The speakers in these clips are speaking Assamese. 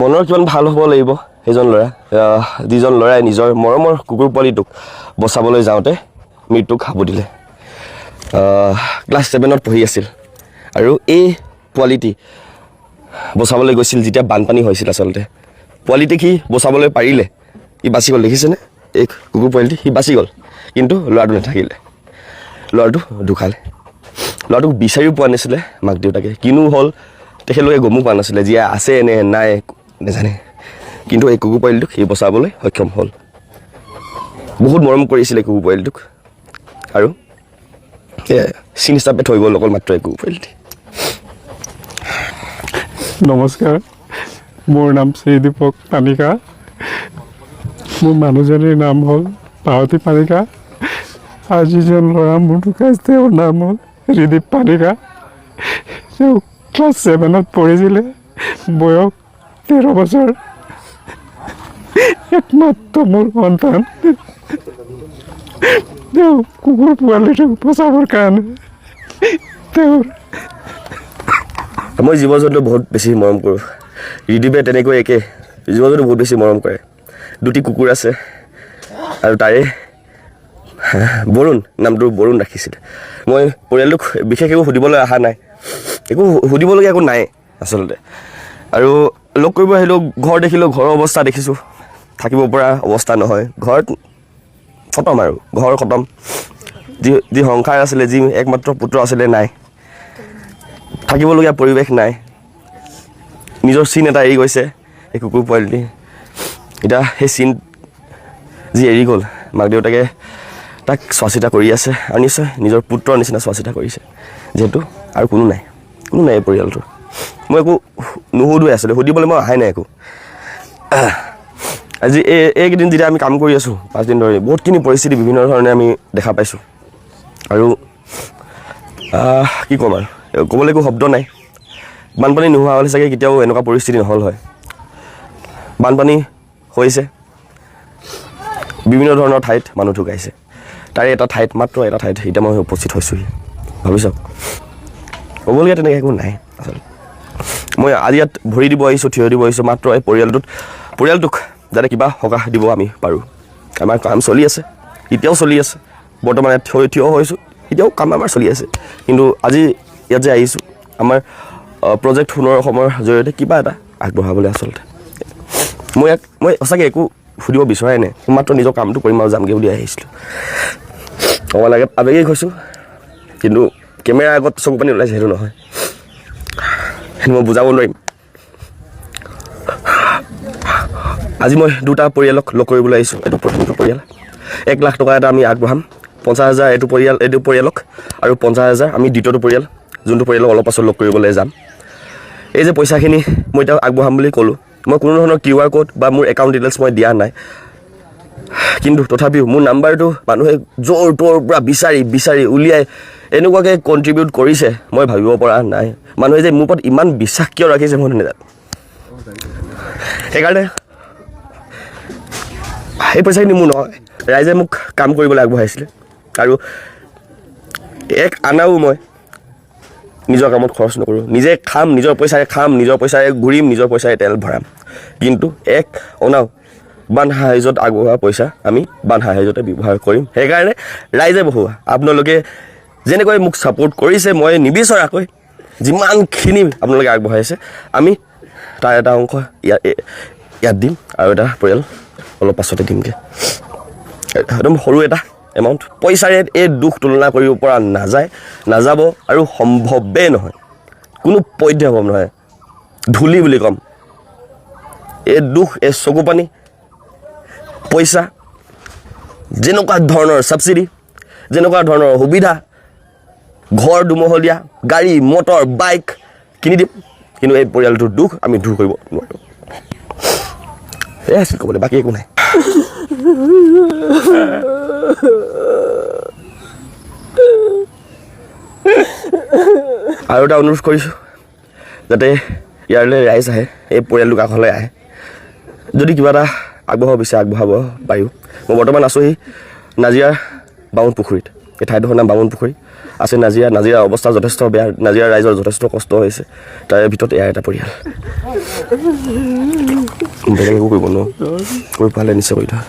মনৰ কিমান ভাল হ'ব লাগিব সেইজন ল'ৰা যিজন ল'ৰাই নিজৰ মৰমৰ কুকুৰ পোৱালিটোক বচাবলৈ যাওঁতে মৃত্যুক সাবু দিলে। ক্লাছ 7ত পঢ়ি আছিল আৰু এই পোৱালিটি বচাবলৈ গৈছিল যেতিয়া বানপানী হৈছিল। আচলতে পোৱালিটি সি বচাবলৈ পাৰিলে, সি বাচি গ'ল। দেখিছেনে এই কুকুৰ পোৱালিটি, সি বাচি গ'ল, কিন্তু ল'ৰাটো নাথাকিলে, ল'ৰাটো ঢুকালে। ল'ৰাটোক বিচাৰিও পোৱা নাছিলে মাক দেউতাকে, কিনো হ'ল তেখেতলোকে গমো পোৱা নাছিলে, জীয়াই আছে নে নাই নাজানে। কিন্তু এই কুকুৰ পোৱালিটোক সি বচাবলৈ সক্ষম হ'ল। বহুত মৰম কৰিছিলে কুকুৰ পোৱালিটোক আৰু চিন হিচাপে থৈ গ'ল অকল মাত্ৰ এই কুকুৰ পোৱালিটি। নমস্কাৰ, মোৰ নাম শ্ৰীদীপক পানিকা। মোৰ মানুহজনীৰ নাম হ'ল পাহতী পানিকা। আৰু যিজন ল'ৰা মোৰ ঢুকাইছে তেওঁৰ নাম হ'ল ৰিদীপ পানিকা। তেওঁ ক্লাছ 7ত পঢ়িছিলে, বয়স 13 বছৰ, একমাত্ৰ মোৰ সন্তান। তেওঁ কুকুৰ পোৱালিটোক বচাবৰ কাৰণে মই জীৱ জন্তু বহুত বেছি মৰম কৰোঁ। ৰিদীপে তেনেকৈ একে জীৱ জন্তু বহুত বেছি মৰম কৰে। 2টি কুকুৰ আছে আৰু তাৰে বৰুণ নামটো বৰুণ ৰাখিছিলে। মই পৰিয়ালটোক বিশেষ একো সুধিবলৈ অহা নাই, একো সুধিবলগীয়া একো নাই আচলতে। আৰু লগ কৰিব আহিলোঁ, ঘৰ দেখিলোঁ, ঘৰৰ অৱস্থা দেখিছোঁ, থাকিব পৰা অৱস্থা নহয়। ঘৰত খতম আৰু ঘৰ খতম। যি সংসাৰ আছিলে, যি একমাত্ৰ পুত্ৰ আছিলে, নাই। থাকিবলগীয়া পৰিৱেশ নাই। নিজৰ চিন এটা এৰি গৈছে এই কুকুৰ পোৱালিটি। এতিয়া সেই চিন যি এৰি গ'ল, মাক দেউতাকে তাক চোৱা চিতা কৰি আছে আৰু নিশ্চয় নিজৰ পুত্ৰৰ নিচিনা চোৱা চিতা কৰিছে, যিহেতু আৰু কোনো নাই এই পৰিয়ালটোৰ। মই একো নুসুধোৱে আছিলোঁ, সুধিবলৈ মই অহাই নাই একো। আজি এইকেইদিন যেতিয়া আমি কাম কৰি আছোঁ 5 দিন ধৰি, বহুতখিনি পৰিস্থিতি বিভিন্ন ধৰণে আমি দেখা পাইছোঁ। আৰু কি ক'ম আৰু, ক'বলৈ একো শব্দ নাই। বানপানী নোহোৱা হ'লে চাগে কেতিয়াও এনেকুৱা পৰিস্থিতি নহ'ল হয়। বানপানী হৈছে, বিভিন্ন ধৰণৰ ঠাইত মানুহ ঢুকাইছে। তাৰে এটা ঠাইত, মাত্ৰ এটা ঠাইত এতিয়া মই উপস্থিত হৈছোঁহি। ভাবি চাওক, ক'বলগীয়া তেনেকৈ একো নাই আচলতে। মই আজি ইয়াত ভৰি দিব আহিছোঁ, থিয় দিব আহিছোঁ মাত্ৰ এই পৰিয়ালটোক যাতে কিবা সকাহ দিব আমি পাৰোঁ। আমাৰ কাম চলি আছে, এতিয়াও চলি আছে। বৰ্তমান ইয়াত থিয় হৈছোঁ, এতিয়াও কাম আমাৰ চলি আছে। কিন্তু আজি ইয়াত যে আহিছোঁ, আমাৰ প্ৰজেক্ট সোণৰ অসমৰ জৰিয়তে কিবা এটা আগবঢ়াবলৈ আচলতে। মই সঁচাকৈ একো সুধিব বিচৰাই নাই, মাত্ৰ নিজৰ কামটো কৰিম আৰু যামগৈ বুলি আহিছিলোঁ। অকণ আবেগিক হৈছোঁ, কিন্তু কেমেৰাৰ আগত চকু পানী ওলাইছে সেইটো নহয়, সেইটো মই বুজাব নোৱাৰিম। আজি মই 2টা পৰিয়ালক লগ কৰিবলৈ আহিছোঁ। এইটো প্ৰথমটো পৰিয়াল, 1 লাখ টকা এটা আমি আগবঢ়াম, 50,000 এইটো পৰিয়ালক আৰু 50,000 আমি দ্বিতীয়টো পৰিয়াল, যোনটো পৰিয়ালক অলপ পাছত লগ কৰিবলৈ যাম। এই যে পইচাখিনি মই এতিয়া আগবঢ়াম বুলি ক'লোঁ, মই কোনো ধৰণৰ QR ক'ড বা মোৰ একাউণ্ট ডিটেইলছ মই দিয়া নাই। কিন্তু তথাপিও মোৰ নাম্বাৰটো মানুহে জোৰ তৰ পৰা বিচাৰি উলিয়াই এনেকুৱাকৈ কণ্ট্ৰিবিউট কৰিছে, মই ভাবিব পৰা নাই। মানুহে যে মোৰ ওপৰত ইমান বিশ্বাস কিয় ৰাখিছে মই নাজানো। সেইকাৰণে সেই পইচাখিনি মোৰ নহয়, ৰাইজে মোক কাম কৰিবলৈ আগবঢ়াইছিলে। আৰু 1 আনাও মই নিজৰ কামত খৰচ নকৰোঁ, নিজে খাম, নিজৰ পইচাৰে খাম, নিজৰ পইচাৰে ঘূৰিম, নিজৰ পইচাৰে তেল ভৰাম। কিন্তু 1 অনাও বান সাহাৰ্যত আগবঢ়োৱা পইচা আমি বান সাহাৰ্যতে ব্যৱহাৰ কৰিম। সেইকাৰণে ৰাইজে বহুৱা আপোনালোকে যেনেকৈ মোক ছাপোৰ্ট কৰিছে, মই নিবিচৰাকৈ যিমানখিনি আপোনালোকে আগবঢ়াইছে, আমি তাৰ এটা অংশ ইয়াত দিম আৰু এটা পৰিয়াল অলপ পাছতে দিমগৈ। একদম সৰু এটা এমাউণ্ট, পইচাৰে এই দুখ তুলনা কৰিব পৰা নাযাব আৰু সম্ভৱেই নহয়, কোনো পধ্যে সম্ভৱ নহয়। ধূলি বুলি ক'ম এই দুখ, এই চকু পানী, পইচা, যেনেকুৱা ধৰণৰ ছাবচিডি, যেনেকুৱা ধৰণৰ সুবিধা, ঘৰ দুমহলীয়া, গাড়ী মটৰ বাইক কিনি দিম, কিন্তু এই পৰিয়ালটোৰ দুখ আমি দূৰ কৰিব নোৱাৰোঁ। এয়াই আছিল ক'বলৈ, বাকী একো নাই। আৰু এটা অনুৰোধ কৰিছোঁ, যাতে ইয়ালৈ ৰাইজ আহে, এই পৰিয়ালটোৰ কাষলৈ আহে, যদি কিবা এটা আগবঢ়াব বিচাৰে আগবঢ়াব পাৰিব। মই বৰ্তমান আছোঁহি নাজিৰাৰ বামুণ পুখুৰীত। এই ঠাইডোখৰ নাম বামুণ পুখুৰী আছে নাজিৰা অৱস্থা যথেষ্ট বেয়া নাজিৰা ৰাইজৰ যথেষ্ট কষ্ট হৈছে তাৰে ভিতৰত এয়া এটা পৰিয়াল বেলেগ একো কৰিব নোৱাৰোঁ কৰি পালে নিশ্চয় কৰি থোৱা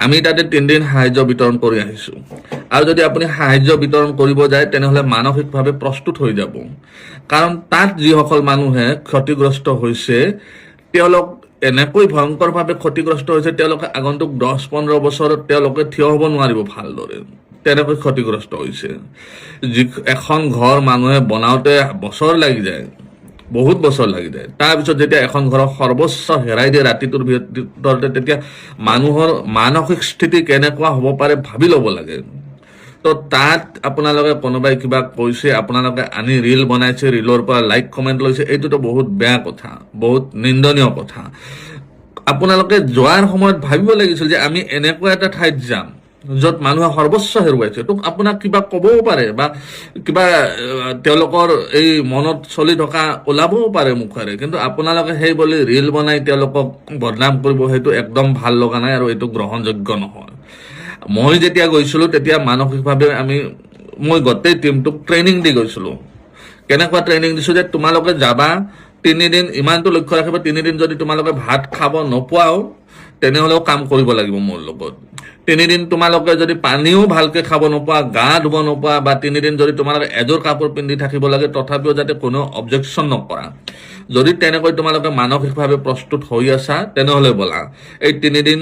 আমি তাতে 3 দিন সাহায্য বিতৰণ কৰি আহিছোঁ আৰু যদি আপুনি সাহায্য বিতৰণ কৰিব যায় তেনেহ'লে মানসিকভাৱে প্ৰস্তুত হৈ যাব কাৰণ তাত যিসকল মানুহে ক্ষতিগ্ৰস্ত হৈছে তেওঁলোক এনেকৈ ভয়ংকৰভাৱে ক্ষতিগ্ৰস্ত হৈছে তেওঁলোকে আগন্তুক 10-15 বছৰত তেওঁলোকে থিয় হ'ব নোৱাৰিব ভালদৰে তেনেকৈ ক্ষতিগ্ৰস্ত হৈছে এখন ঘৰ মানুহে বনাওঁতে বছৰ লাগি যায় বহুত বছৰ লাগি যায় তাৰপিছত যেতিয়া এখন ঘৰৰ সৰ্বোচ্চ হেৰাই দিয়ে ৰাতিটোৰ ভিতৰতে তেতিয়া মানুহৰ মানসিক স্থিতি কেনেকুৱা হ'ব পাৰে ভাবি ল'ব লাগে তো তাত আপোনালোকে কোনোবাই কিবা কৈছে আপোনালোকে আনি ৰীল বনাইছে ৰীলৰ পৰা লাইক কমেণ্ট লৈছে এইটোতো বহুত বেয়া কথা বহুত নিন্দনীয় কথা আপোনালোকে যোৱাৰ সময়ত ভাবিব লাগিছিল যে আমি এনেকুৱা এটা ঠাইত যাম য'ত মানুহে সৰ্বোচ্চ হেৰুৱাইছে তো আপোনাক কিবা ক'বও পাৰে বা কিবা তেওঁলোকৰ এই মনত চলি থকা ওলাবও পাৰে মুখেৰে কিন্তু আপোনালোকে সেই বুলি ৰীল বনাই তেওঁলোকক বদনাম কৰিব সেইটো একদম ভাল লগা নাই আৰু এইটো গ্ৰহণযোগ্য নহয় মই যেতিয়া গৈছিলোঁ তেতিয়া মানসিকভাৱে মই গোটেই টিমটোক ট্ৰেইনিং দি গৈছিলোঁ কেনেকুৱা ট্ৰেইনিং দিছোঁ যে তোমালোকে যাবা 3 দিন ইমানটো লক্ষ্য ৰাখিবা 3 দিন যদি তোমালোকে ভাত খাব নোপোৱাও তেনেহ'লেও কাম কৰিব লাগিব মোৰ লগত 3 দিন তোমালোকে যদি পানীও ভালকে খাব নোপোৱা গা ধুব নোপোৱা বা 3 দিন যদি তোমালোকে এযোৰ কাপোৰ পিন্ধি থাকিব লাগে তথাপিও যাতে কোনো অবজেকশ্যন নকৰা যদি তেনেকৈ তোমালোকে মানসিকভাৱে প্ৰস্তুত হৈ আছা তেনেহ'লে বলা এই 3 দিন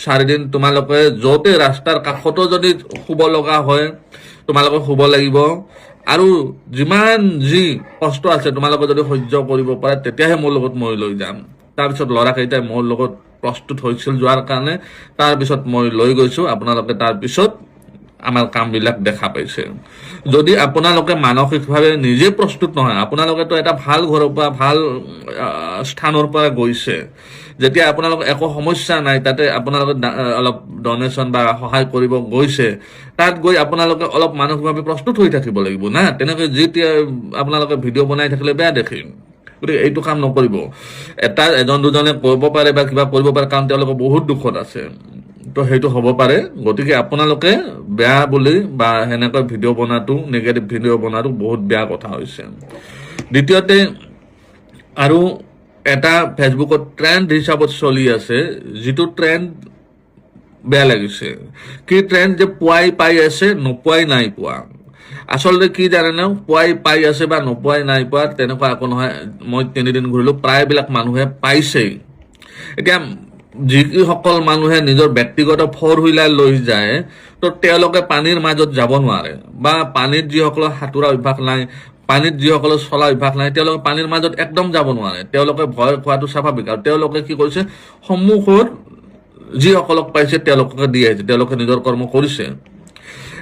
4 দিন তোমালোকে য'তে ৰাস্তাৰ কাষতো যদি শুব লগা হয় তোমালোকে শুব লাগিব আৰু যিমান যি কষ্ট আছে তোমালোকে যদি সহ্য কৰিব পাৰা তেতিয়াহে মোৰ লগত মই লৈ যাম তাৰপিছত ল'ৰাকেইটাই মোৰ লগত প্ৰস্তুত হৈছিল যোৱাৰ কাৰণে তাৰপিছত মই লৈ গৈছোঁ আপোনালোকে তাৰপিছত আমাৰ কামবিলাক দেখা পাইছে যদি আপোনালোকে মানসিকভাৱে নিজে প্ৰস্তুত নহয় আপোনালোকেতো এটা ভাল ঘৰৰ পৰা ভাল স্থানৰ পৰা গৈছে যেতিয়া আপোনালোকৰ একো সমস্যা নাই তাতে আপোনালোকে অলপ ডনেশ্যন বা সহায় কৰিব গৈছে তাত গৈ আপোনালোকে অলপ মানসিকভাৱে প্ৰস্তুত হৈ থাকিব লাগিব না তেনেকৈ যেতিয়া আপোনালোকে ভিডিঅ' বনাই থাকিলে বেয়া দেখিম গতিকে এইটো কাম নকৰিব এজন দুজনে কৰিব পাৰে বা কিবা কৰিব পাৰে কাৰণ তেওঁলোকে বহুত দুখত আছে তো সেইটো হ'ব পাৰে গতিকে আপোনালোকে বেয়া বুলি বা সেনেকৈ ভিডিঅ' বনাটো নিগেটিভ ভিডিঅ' বনাটো বহুত বেয়া কথা হৈছে দ্বিতীয়তে আৰু এটা ফেচবুকত ট্ৰেণ্ড হিচাপত চলি আছে যিটো ট্ৰেণ্ড বেয়া লাগিছে কি ট্ৰেণ্ড যে পুৱাই পাই আছে নোপোৱাই নাই পোৱা আচলতে কি জানেনে পুৱাই পাই আছে বা নোপোৱাই নাই পোৱা তেনেকুৱা একো নহয় মই 3 দিন ঘূৰিলোঁ প্ৰায়বিলাক মানুহে পাইছেই এতিয়া যিসকল মানুহে নিজৰ ব্যক্তিগত ফ'ৰ হুইলাৰ লৈ যায় তো তেওঁলোকে পানীৰ মাজত যাব নোৱাৰে বা পানীত যিসকলৰ সাঁতোৰা অভ্যাস নাই পানীত যিসকলৰ চলা অভ্যাস নাই তেওঁলোকে পানীৰ মাজত একদম যাব নোৱাৰে তেওঁলোকে ভয় খোৱাটো স্বাভাৱিক আৰু তেওঁলোকে কি কৰিছে সন্মুখত যিসকলক পাইছে তেওঁলোকে দি আহিছে তেওঁলোকে নিজৰ কৰ্ম কৰিছে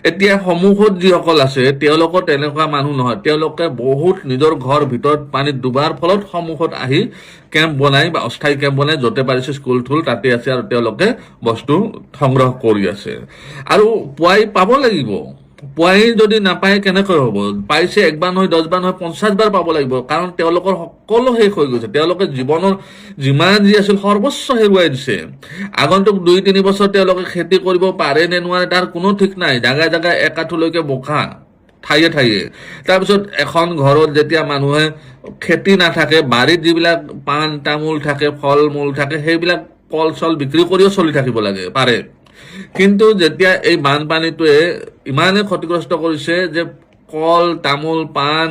এতিয়া সন্মুখত যিসকল আছে তেওঁলোকৰ তেনেকুৱা মানুহ নহয় তেওঁলোকে বহুত নিজৰ ঘৰ ভিতৰত পানীত ডুবাৰ ফলত সন্মুখত আহি কেম্প বনাই বা অস্থায়ী কেম্প বনাই য'তে পাৰিছে স্কুল থুল তাতে আছে আৰু তেওঁলোকে বস্তু সংগ্ৰহ কৰি আছে আৰু পুৱাই পাব লাগিব পুৱাই যদি নাপায় কেনেকৈ হ'ব পাইছে একবাৰ নহয় 10 বাৰ নহয় 50 বাৰ পাব লাগিব কাৰণ তেওঁলোকৰ সকলো শেষ হৈ গৈছে তেওঁলোকে জীৱনৰ যিমান যি আছিল সৰ্বোচ্চ হেৰুৱাই দিছে আগন্তুক 2-3 বছৰ তেওঁলোকে খেতি কৰিব পাৰে নে নোৱাৰে তাৰ কোনো ঠিক নাই জাগাই জাগাই একাঠুলৈকে বোকা ঠাইয়ে ঠাইয়ে তাৰপিছত এখন ঘৰত যেতিয়া মানুহে খেতি নাথাকে বাৰীত যিবিলাক পাণ তামোল থাকে ফল মূল থাকে সেইবিলাক কল চল বিক্ৰী কৰিও চলি থাকিব লাগে পাৰে কিন্তু যেতিয়া এই বানপানীটোৱে ইমানে ক্ষতিগ্ৰস্ত কৰিছে যে কল তামোল পাণ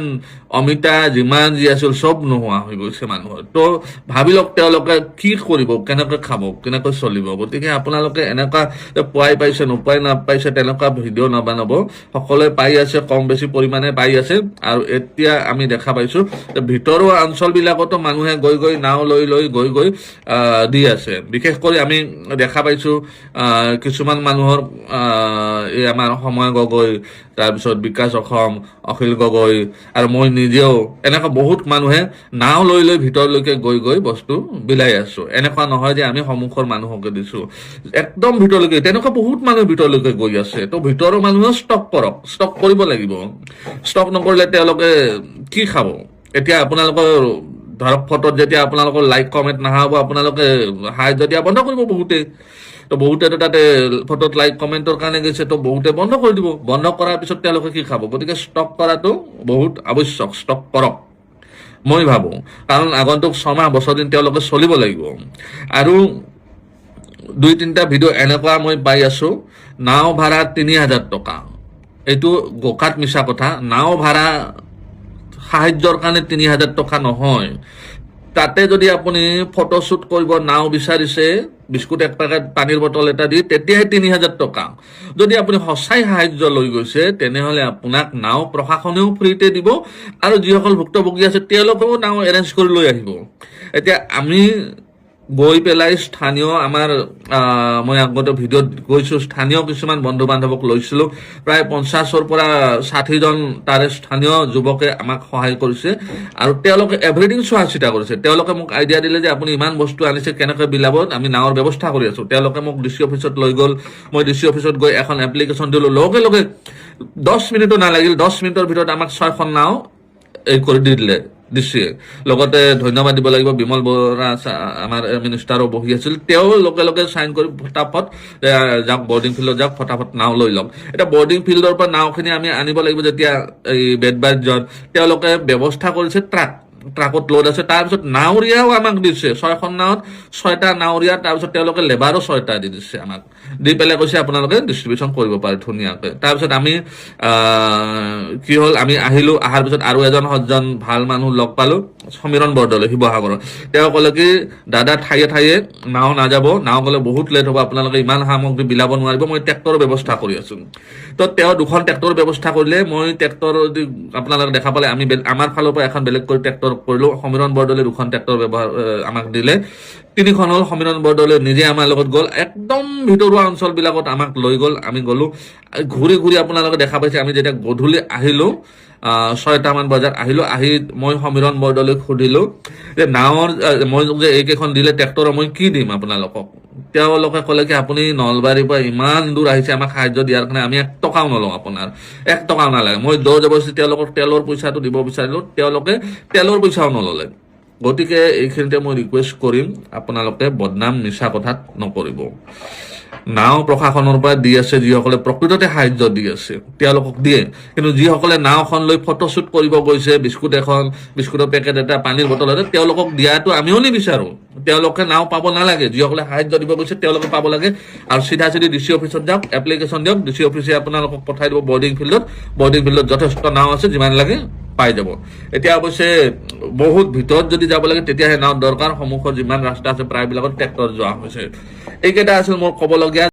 অমিতা যিমান যি আছিল সব নোহোৱা হৈ গৈছে মানুহৰ তো ভাবি লওক তেওঁলোকে কি কৰিব কেনেকৈ খাব কেনেকৈ চলিব গতিকে আপোনালোকে এনেকুৱা পুৱাই পাইছে নোপোৱাই নাপাইছে তেনেকুৱা ভিডিঅ' নবনাব সকলোৱে পাই আছে কম বেছি পৰিমাণে পাই আছে আৰু এতিয়া আমি দেখা পাইছোঁ ভিতৰুৱা অঞ্চলবিলাকতো মানুহে গৈ গৈ নাও লৈ লৈ গৈ গৈ দি আছে বিশেষ কৰি আমি দেখা পাইছোঁ কিছুমান মানুহৰ এই আমাৰ সময় গগৈ তাৰপিছত বিকাশ অসম অখিল গগৈ আৰু মই নিজেও এনেকুৱা বহুত মানুহে নাও লৈ লৈ ভিতৰলৈকে গৈ গৈ বস্তু বিলাই আছো এনেকুৱা নহয় যে আমি সন্মুখৰ মানুহকে দিছোঁ একদম ভিতৰলৈকে তেনেকুৱা বহুত মানুহ ভিতৰলৈকে গৈ আছে তো ভিতৰৰ মানুহে ষ্টক কৰক ষ্টক কৰিব লাগিব ষ্টক নকৰিলে তেওঁলোকে কি খাব এতিয়া আপোনালোকৰ ধৰক ফটোত যেতিয়া আপোনালোকৰ লাইক কমেণ্ট নাহা হ'ব আপোনালোকে সাহায্য দিয়া বন্ধ কৰিব বহুতে। তো বহুতেতো তাতে ফটোত লাইক কমেণ্টৰ কাৰণে গৈছে, তো বহুতে বন্ধ কৰি দিব। বন্ধ কৰাৰ পিছত তেওঁলোকে কি খাব? গতিকে ষ্টক কৰাটো বহুত আৱশ্যক, ষ্টক কৰক মই ভাবোঁ, কাৰণ আগন্তুক 6 মাহ বছৰ দিন তেওঁলোকে চলিব লাগিব। আৰু 2-3টা ভিডিঅ' এনেকুৱা মই পাই আছোঁ, নাও ভাড়া 3000 টকা। এইটো গোকাত মিছা কথা। নাও ভাড়া সাহায্যৰ কাৰণে 3000 টকা নহয়। তাতে যদি আপুনি ফটোশ্বুট কৰিব নাও বিচাৰিছে, বিস্কুট 1 পেকেট, পানীৰ বটল এটা দি, তেতিয়াহে 3000 টকা। যদি আপুনি সঁচাই সাহায্য লৈ গৈছে তেনেহ'লে আপোনাক নাও প্ৰশাসনেও ফ্ৰীতে দিব, আৰু যিসকল ভুক্তভোগী আছে তেওঁলোকেও নাও এৰেঞ্জ কৰি লৈ আহিব। এতিয়া আমি গৈ পেলাই স্থানীয় আমাৰ মই আগতে ভিডিঅ'ত গৈছোঁ, স্থানীয় কিছুমান বন্ধু বান্ধৱক লৈছিলোঁ, প্ৰায় 50ৰ পৰা 60জন তাৰে স্থানীয় যুৱকে আমাক সহায় কৰিছে, আৰু তেওঁলোকে এভৰিথিং চোৱা চিতা কৰিছে। তেওঁলোকে মোক আইডিয়া দিলে যে আপুনি ইমান বস্তু আনিছে কেনেকৈ বিলাব, আমি নাৱৰ ব্যৱস্থা কৰি আছোঁ। তেওঁলোকে মোক DC অফিচত লৈ গ'ল, মই DC অফিচত গৈ এখন এপ্লিকেশ্যন দিলোঁ, লগে লগে 10 মিনিটো নালাগিল, 10 মিনিটৰ ভিতৰত আমাক 6খন নাও এই কৰি দি দিলে দিছে। লগতে ধন্যবাদ দিব লাগিব বিমল বৰা আমাৰ মিনিষ্টাৰো বহি আছিল, তেওঁ লগে লগে চাইন কৰি ফটাফট যাওক বৰ্ডিং ফিল্ডত যাওক, ফটাফট নাও লৈ লওক। এতিয়া বৰ্ডিং ফিল্ডৰ পৰা নাওখিনি আমি আনিব লাগিব যেতিয়া এই বেদবাৰীত, তেওঁলোকে ব্যৱস্থা কৰিছে ট্ৰাকত লোড আছে। তাৰপিছত নাৱৰীয়াও আমাক দিছে, 6খন নাৱত 6টা নাৱৰীয়া, তাৰপিছত তেওঁলোকে লেবাৰো 6টা দি দিছে আমাক, দি পেলাই কৈছে আপোনালোকে ডিষ্ট্ৰিবিউশ্যন কৰিব পাৰে ধুনীয়াকৈ। তাৰপিছত আমি কি হ'ল, আমি আহিলোঁ, অহাৰ পিছত আৰু এজন সজ্জন ভাল মানুহ লগ পালোঁ, সমীৰণ বৰদলৈ শিৱসাগৰৰ। তেওঁ ক'লে কি দাদা ঠায়ে ঠায়ে নাও নাযাব, নাও গ'লে বহুত লেট হ'ব, আপোনালোকে ইমান সামগ্ৰী বিলাব নোৱাৰিব, মই ট্ৰেক্টৰৰ ব্যৱস্থা কৰি আছোঁ। তো তেওঁ 2খন ট্ৰেক্টৰ ব্যৱস্থা কৰিলে, মই ট্ৰেক্টৰ আপোনালোকে দেখা পালে আমি আমাৰ ফালৰ পৰা এখন বেলেগ কৰি ট্ৰেক্টৰ কৰিলোঁ। সমীৰণ বৰদলৈ 2খন ট্ৰেক্টৰ আমাক দিলে, 3খন হ'ল সমীৰণ বৰদলৈ নিজে আমাৰ লগত গ'ল, একদম ভিতৰুৱা অঞ্চলবিলাকত আমাক লৈ গ'ল। আমি গ'লোঁ, ঘূৰি ঘূৰি আপোনালোকে দেখা পাইছে, আমি যেতিয়া গধূলি আহিলোঁ 6টামান বজাত আহিলোঁ, আহি মই সমীৰণ বৰদলৈক সুধিলোঁ যে নাৱৰ মই যে এইকেইখন দিলে ট্ৰেক্টৰৰ মই কি দিম আপোনালোকক? তেওঁলোকে ক'লে কি আপুনি নলবাৰীৰ পৰা ইমান দূৰ আহিছে আমাক সাহায্য দিয়াৰ কাৰণে, আমি 1 টকাও নলওঁ, আপোনাৰ 1 টকাও নালাগে। মই দৌৰ জবৰদস্তি তেওঁলোকক তেলৰ পইচাটো দিব বিচাৰিলোঁ, তেওঁলোকে তেলৰ পইচাও নল'লে। গতিকে এইখিনিতে মই ৰিকুৱেষ্ট কৰিম, আপোনালোকে বদনাম মিছা কথাত নকৰিব। নাও প্ৰশাসনৰ পৰা দি আছে, যিসকলে প্ৰকৃততে সাহায্য দি আছে তেওঁলোকক দিয়ে, কিন্তু যিসকলে নাওখন লৈ ফটোশ্বুট কৰিব গৈছে, বিস্কুটৰ পেকেট এটা, পানীৰ বটল এটা, তেওঁলোকক দিয়াটো আমিও নিবিচাৰোঁ। তেওঁলোকে নাও পাব নালাগে, যিসকলে সাহায্য দিব গৈছে তেওঁলোকে পাব লাগে। আৰু চিধা DC অফিচত যাওক, এপ্লিকেশ্যন দিয়ক, DC অফিচে আপোনালোকক পঠাই দিব বৰ্ডিং ফিল্ডত যথেষ্ট নাও আছে, যিমান লাগে পাই যাব। এতিয়া অৱশ্যে বহুত ভিতৰত যদি যাব লাগে তেতিয়াহে নাও দৰকাৰ, সন্মুখৰ যিমান ৰাস্তা আছে প্ৰায়বিলাকত ট্ৰেক্টৰ যোৱা হৈছে। এইকেইটা আছিল মোৰ ক'বলগীয়া।